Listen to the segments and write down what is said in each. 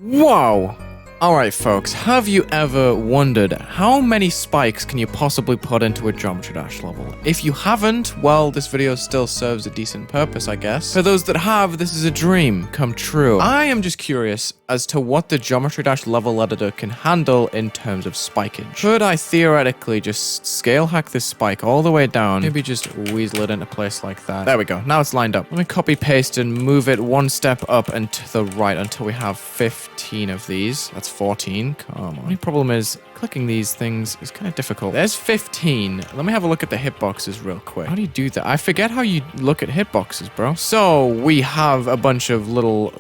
Whoa! Alright folks, have you ever wondered how many spikes can you possibly put into a Geometry Dash level? If you haven't, well, this video still serves a decent purpose, I guess. For those that have, this is a dream come true. I am just curious as to what the Geometry Dash level editor can handle in terms of spikage. Could I theoretically just scale hack this spike all the way down, maybe just weasel it into place like that? There we go, now it's lined up. Let me copy paste and move it one step up and to the right until we have 15 of these. That's 14. Come on. The only problem is clicking these things is kind of difficult. There's 15. Let me have a look at the hitboxes real quick. How do you do that? I forget how you look at hitboxes, bro. So we have a bunch of little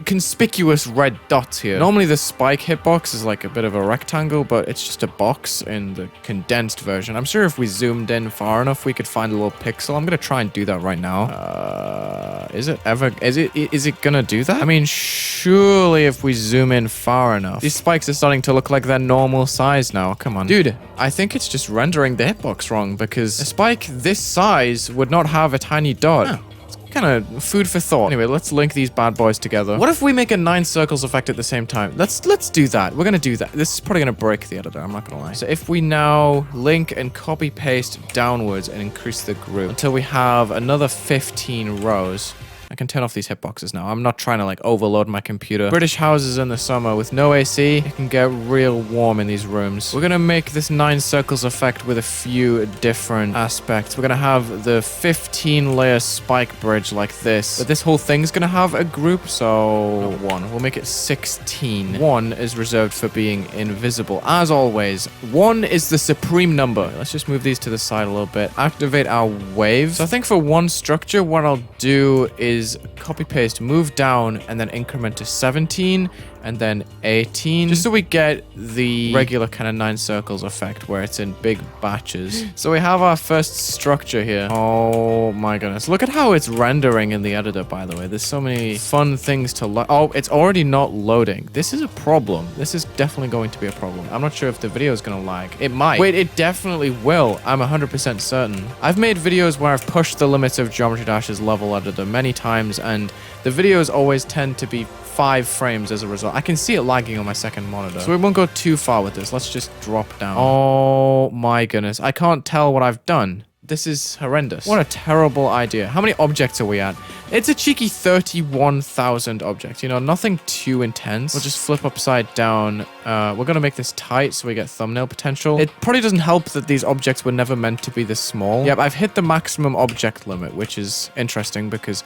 conspicuous red dots here. Normally the spike hitbox is like a bit of a rectangle, but it's just a box in the condensed version. I'm sure if we zoomed in far enough, we could find a little pixel. I'm gonna try and do that right now. Is it gonna do that? I mean, surely if we zoom in far enough. These spikes are starting to look like they're normal size now. Come on. Dude, I think it's just rendering the hitbox wrong because a spike this size would not have a tiny dot. Oh. Kind of food for thought. Anyway, let's link these bad boys together. What if we make a 9 circles effect at the same time? Let's do that. We're gonna do that. This is probably gonna break the editor, I'm not gonna lie. So if we now link and copy paste downwards and increase the group until we have another 15 rows. I can turn off these hitboxes now. I'm not trying to like overload my computer. British houses in the summer with no AC, it can get real warm in these rooms. We're gonna make this 9 circles effect with a few different aspects. We're gonna have the 15 layer spike bridge like this. But this whole thing's gonna have a group, so 1. We'll make it 16. 1 is reserved for being invisible. As always, 1 is the supreme number. Let's just move these to the side a little bit. Activate our waves. So I think for one structure, what I'll do is copy paste, move down, and then increment to 17, and then 18, just so we get the regular kind of 9 circles effect where it's in big batches. So we have our first structure here. Oh my goodness. Look at how it's rendering in the editor, by the way. There's so many fun things to load. Oh, it's already not loading. This is a problem. This is definitely going to be a problem. I'm not sure if the video is going to lag. It might. Wait, it definitely will. I'm 100% certain. I've made videos where I've pushed the limits of Geometry Dash's level editor many times, and the videos always tend to be 5 frames as a result. I can see it lagging on my second monitor. So we won't go too far with this. Let's just drop down. Oh my goodness. I can't tell what I've done. This is horrendous. What a terrible idea. How many objects are we at? It's a cheeky 31,000 objects. You know, nothing too intense. We'll just flip upside down. We're going to make this tight so we get thumbnail potential. It probably doesn't help that these objects were never meant to be this small. Yep, I've hit the maximum object limit, which is interesting because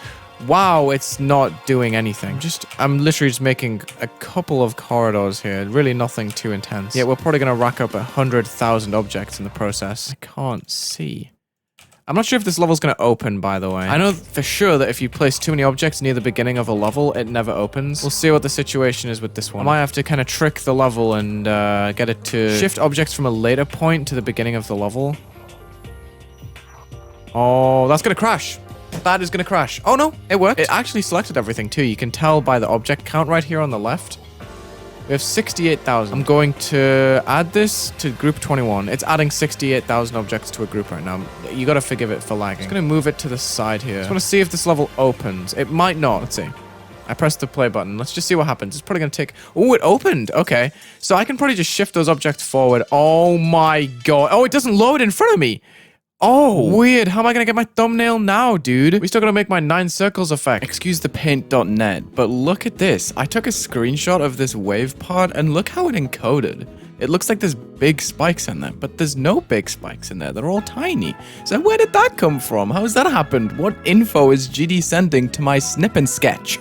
wow, it's not doing anything. I'm literally just making a couple of corridors here. Really nothing too intense. Yeah, we're probably going to rack up 100,000 objects in the process. I can't see. I'm not sure if this level's going to open, by the way. I know for sure that if you place too many objects near the beginning of a level, it never opens. We'll see what the situation is with this one. I might have to kind of trick the level and get it to shift objects from a later point to the beginning of the level. Oh, that's going to crash. That is going to crash. Oh, no, it worked. It actually selected everything, too. You can tell by the object count right here on the left. We have 68,000. I'm going to add this to group 21. It's adding 68,000 objects to a group right now. You gotta forgive it for lagging. I'm just gonna move it to the side here. Just wanna see if this level opens. It might not. Let's see. I pressed the play button. Let's just see what happens. It's probably gonna take... Oh, it opened. Okay. So I can probably just shift those objects forward. Oh my god. Oh, it doesn't load in front of me. Oh, weird. How am I going to get my thumbnail now, dude? We still got to make my 9 circles effect. Excuse the paint.net, but look at this. I took a screenshot of this wave pod and look how it encoded. It looks like there's big spikes in there, but there's no big spikes in there. They're all tiny. So where did that come from? How has that happened? What info is GD sending to my snip and sketch?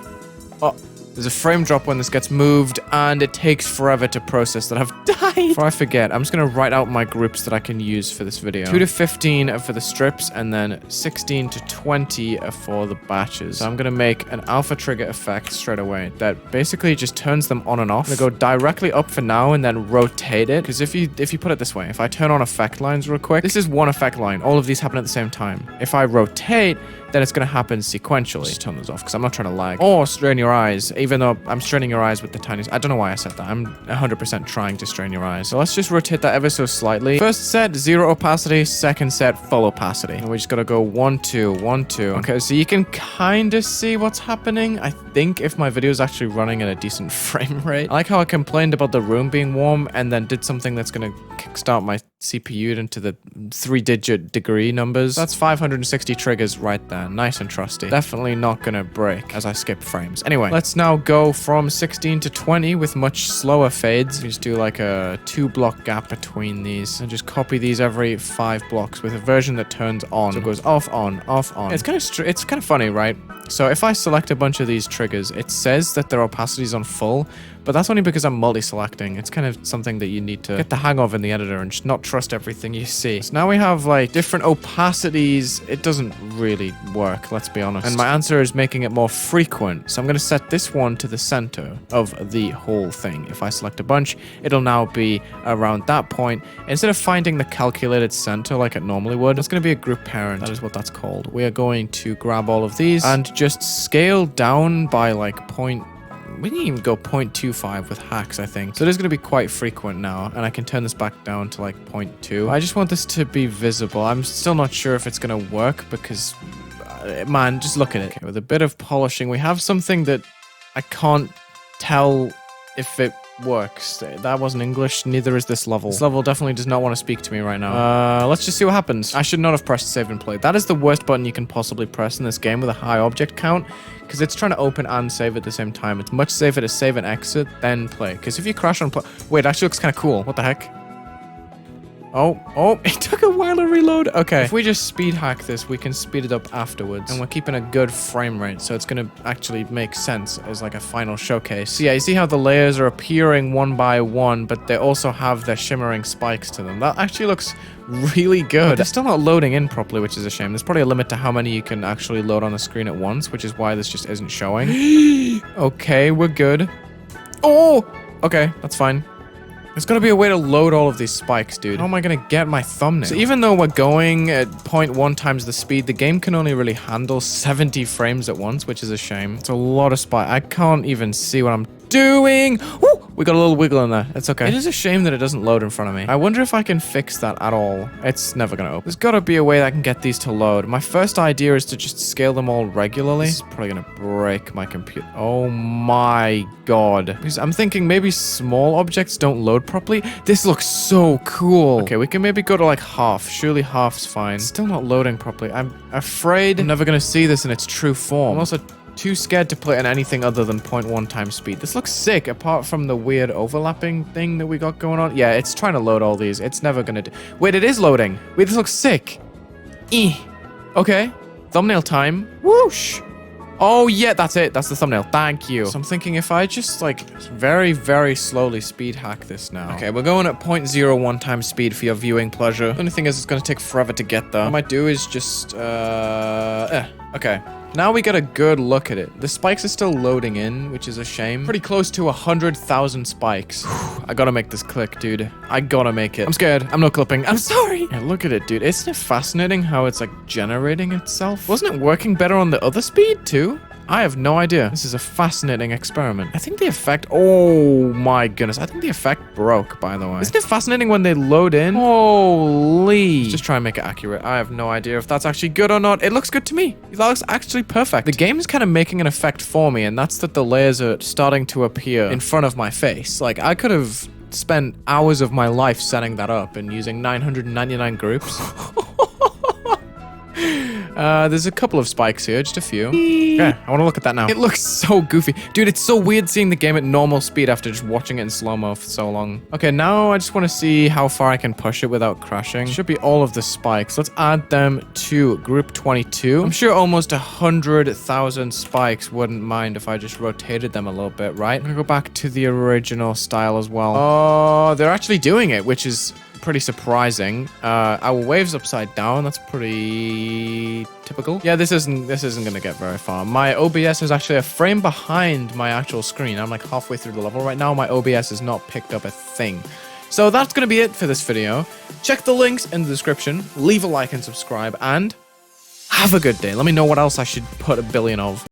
Oh, there's a frame drop when this gets moved, and it takes forever to process that I've died. Before I forget, I'm just going to write out my groups that I can use for this video. 2 to 15 are for the strips, and then 16 to 20 are for the batches. So I'm going to make an alpha trigger effect straight away that basically just turns them on and off. I'm going to go directly up for now and then rotate it. Because if you put it this way, if I turn on effect lines real quick, this is one effect line. All of these happen at the same time. If I rotate, then it's going to happen sequentially. Just turn those off because I'm not trying to lag. Or strain your eyes. even though I'm straining your eyes with the tiniest. I don't know why I said that. I'm 100% trying to strain your eyes. So let's just rotate that ever so slightly. First set, 0 opacity. Second set, full opacity. And we just gotta go 1, 2, 1, 2. Okay, so you can kind of see what's happening. I think if my video is actually running at a decent frame rate. I like how I complained about the room being warm and then did something that's gonna kickstart my CPU into the 3-digit degree numbers. That's 560 triggers right there. Nice and trusty. Definitely not gonna break as I skip frames. Anyway, let's now go from 16 to 20 with much slower fades. We just do like a 2-block gap between these and just copy these every 5 blocks with a version that turns on. So it goes off, on, off, on. It's kind of funny, right? So if I select a bunch of these triggers, it says that their opacity is on full, but that's only because I'm multi-selecting. It's kind of something that you need to get the hang of in the editor and just not trust everything you see. So now we have like different opacities. It doesn't really work, let's be honest. And my answer is making it more frequent. So I'm going to set this one to the center of the whole thing. If I select a bunch, it'll now be around that point. Instead of finding the calculated center like it normally would, it's going to be a group parent. That is what that's called. We are going to grab all of these and just scale down by like we didn't even go 0.25 with hacks, I think. So it is going to be quite frequent now, and I can turn this back down to like 0.2. I just want this to be visible. I'm still not sure if it's going to work because, man, just look at it. Okay, with a bit of polishing, we have something that I can't tell if it works. That wasn't English, neither is this level. This level definitely does not want to speak to me right now. Let's just see what happens. I should not have pressed save and play. That is the worst button you can possibly press in this game with a high object count, because it's trying to open and save at the same time. It's much safer to save and exit, then play. Because if you crash on play... Wait, it actually looks kind of cool. What the heck? Oh, it took a while to reload. Okay, if we just speed hack this, we can speed it up afterwards. And we're keeping a good frame rate, so it's going to actually make sense as like a final showcase. So yeah, you see how the layers are appearing one by one, but they also have their shimmering spikes to them. That actually looks really good. But they're still not loading in properly, which is a shame. There's probably a limit to how many you can actually load on the screen at once, which is why this just isn't showing. Okay, we're good. Oh, okay, that's fine. There's gotta be a way to load all of these spikes, dude. How am I gonna get my thumbnail? So even though we're going at 0.1 times the speed, the game can only really handle 70 frames at once, which is a shame. It's a lot of spike. I can't even see what I'm doing. Woo! We got a little wiggle in there. It's okay. It is a shame that it doesn't load in front of me. I wonder if I can fix that at all. It's never gonna open. There's gotta be a way that I can get these to load. My first idea is to just scale them all regularly. This is probably gonna break my computer. Oh my god. Because I'm thinking maybe small objects don't load properly. This looks so cool. Okay, we can maybe go to like half. Surely half's fine. It's still not loading properly. I'm afraid I'm never gonna see this in its true form. I'm also too scared to play in anything other than 0.1 times speed. This looks sick, apart from the weird overlapping thing that we got going on. Yeah, it's trying to load all these. It's never gonna do... Wait, it is loading. Wait, this looks sick. Okay. Thumbnail time. Whoosh. Oh, yeah, that's it. That's the thumbnail. Thank you. So I'm thinking if I just, like, very, very slowly speed hack this now. Okay, we're going at 0.01 times speed for your viewing pleasure. The only thing is it's gonna take forever to get there. What I might do is just, okay. Now we get a good look at it. The spikes are still loading in, which is a shame. Pretty close to 100,000 spikes. I gotta make this click, dude. I gotta make it. I'm scared. I'm no clipping. I'm sorry. Yeah, look at it, dude. Isn't it fascinating how it's like generating itself? Wasn't it working better on the other speed too? I have no idea. This is a fascinating experiment. I think the effect... Oh my goodness. I think the effect broke, by the way. Isn't it fascinating when they load in? Holy. Let's just try and make it accurate. I have no idea if that's actually good or not. It looks good to me. That looks actually perfect. The game's kind of making an effect for me, and that's that the layers are starting to appear in front of my face. Like, I could have spent hours of my life setting that up and using 999 groups. There's a couple of spikes here, just a few. Yeah, I want to look at that now. It looks so goofy. Dude, it's so weird seeing the game at normal speed after just watching it in slow-mo for so long. Okay, now I just want to see how far I can push it without crashing. Should be all of the spikes. Let's add them to group 22. I'm sure almost 100,000 spikes wouldn't mind if I just rotated them a little bit, right? I'm gonna go back to the original style as well. Oh, they're actually doing it, which is pretty surprising. Our wave's upside down. That's pretty typical. Yeah, this isn't gonna get very far. My OBS is actually a frame behind my actual screen. I'm like halfway through the level right now. My OBS has not picked up a thing. So that's gonna be it for this video. Check the links in the description. Leave a like and subscribe, and have a good day. Let me know what else I should put a billion of.